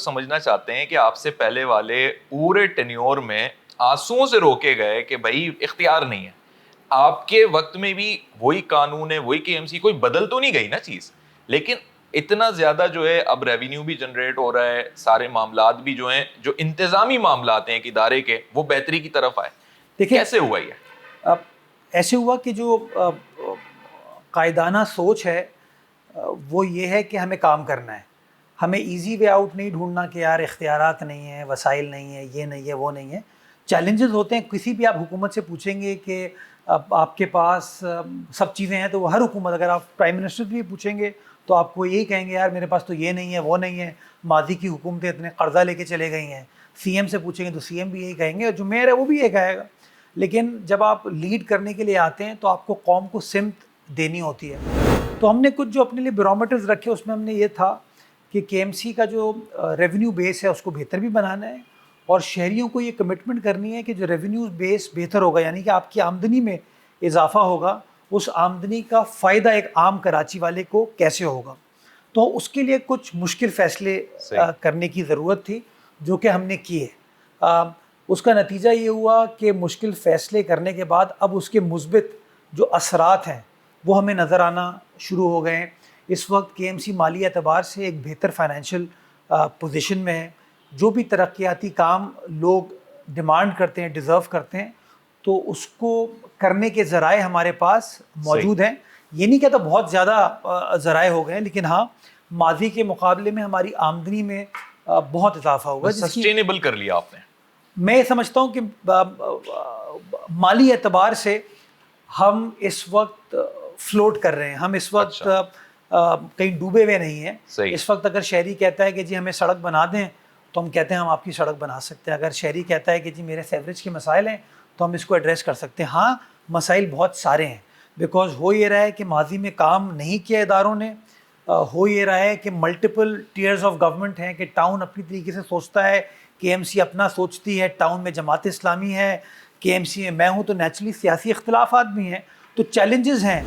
سمجھنا چاہتے ہیں کہ آپ سے پہلے والے پورے ٹینیور میں آنسوؤں سے روکے گئے کہ بھائی اختیار نہیں ہے. آپ کے وقت میں بھی وہی قانون ہے, وہی KMC, کوئی بدل تو نہیں گئی نا چیز, لیکن اتنا زیادہ جو ہے اب ریونیو بھی جنریٹ ہو رہا ہے, سارے معاملات بھی جو ہیں, جو انتظامی معاملات ہیں ایک ادارے کے, وہ بہتری کی طرف آئے. دیکھیں کیسے ہوا یہ؟ اب ایسے ہوا کہ جو قائدانہ سوچ ہے وہ یہ ہے کہ ہمیں کام کرنا ہے, ہمیں ایزی وے آؤٹ نہیں ڈھونڈنا کہ یار اختیارات نہیں ہیں, وسائل نہیں ہیں, یہ نہیں ہے, وہ نہیں ہے. چیلنجز ہوتے ہیں, کسی بھی آپ حکومت سے پوچھیں گے کہ آپ کے پاس سب چیزیں ہیں, تو وہ ہر حکومت, اگر آپ پرائم منسٹر بھی پوچھیں گے تو آپ کو یہی کہیں گے یار میرے پاس تو یہ نہیں ہے, وہ نہیں ہے, ماضی کی حکومتیں اتنے قرضہ لے کے چلے گئی ہیں. CM سے پوچھیں گے تو CM بھی یہی کہیں گے, اور جو میئر ہے وہ بھی یہی کہے گا. لیکن جب آپ لیڈ کرنے کے لیے آتے ہیں تو آپ کو قوم کو سمت دینی ہوتی ہے. تو ہم نے کچھ جو اپنے لیے بیرومیٹرز رکھے, اس میں ہم نے یہ تھا کہ KMC کا جو ریونیو بیس ہے اس کو بہتر بھی بنانا ہے, اور شہریوں کو یہ کمٹمنٹ کرنی ہے کہ جو ریونیو بیس بہتر ہوگا, یعنی کہ آپ کی آمدنی میں اضافہ ہوگا, اس آمدنی کا فائدہ ایک عام کراچی والے کو کیسے ہوگا. تو اس کے لیے کچھ مشکل فیصلے کرنے کی ضرورت تھی, جو کہ ہم نے کیے. اس کا نتیجہ یہ ہوا کہ مشکل فیصلے کرنے کے بعد اب اس کے مثبت جو اثرات ہیں وہ ہمیں نظر آنا شروع ہو گئے ہیں. اس وقت KMC مالی اعتبار سے ایک بہتر فائنینشیل پوزیشن میں ہے. جو بھی ترقیاتی کام لوگ ڈیمانڈ کرتے ہیں, ڈیزرو کرتے ہیں, تو اس کو کرنے کے ذرائع ہمارے پاس موجود ہیں. یہ نہیں کہتا بہت زیادہ ذرائع ہو گئے ہیں, لیکن ہاں ماضی کے مقابلے میں ہماری آمدنی میں بہت اضافہ ہوا. سسٹینیبل کر لیا آپ نے. میں سمجھتا ہوں کہ مالی اعتبار سے ہم اس وقت فلوٹ کر رہے ہیں, ہم اس وقت کہیں ڈوبے ہوئے نہیں ہیں. اس وقت اگر شہری کہتا ہے کہ جی ہمیں سڑک بنا دیں, تو ہم کہتے ہیں ہم آپ کی سڑک بنا سکتے ہیں. اگر شہری کہتا ہے کہ جی میرے سیوریج کے مسائل ہیں, تو ہم اس کو ایڈریس کر سکتے ہیں. ہاں مسائل بہت سارے ہیں, بیکاز ہو یہ رہا ہے کہ ماضی میں کام نہیں کیا اداروں نے, ہو یہ رہا ہے کہ ملٹیپل ٹیئرز آف گورنمنٹ ہیں, کہ ٹاؤن اپنی طریقے سے سوچتا ہے, KMC اپنا سوچتی ہے, ٹاؤن میں جماعت اسلامی ہے, KMC میں ہوں, تو نیچرلی سیاسی اختلافات بھی ہیں. تو چیلنجز ہیں.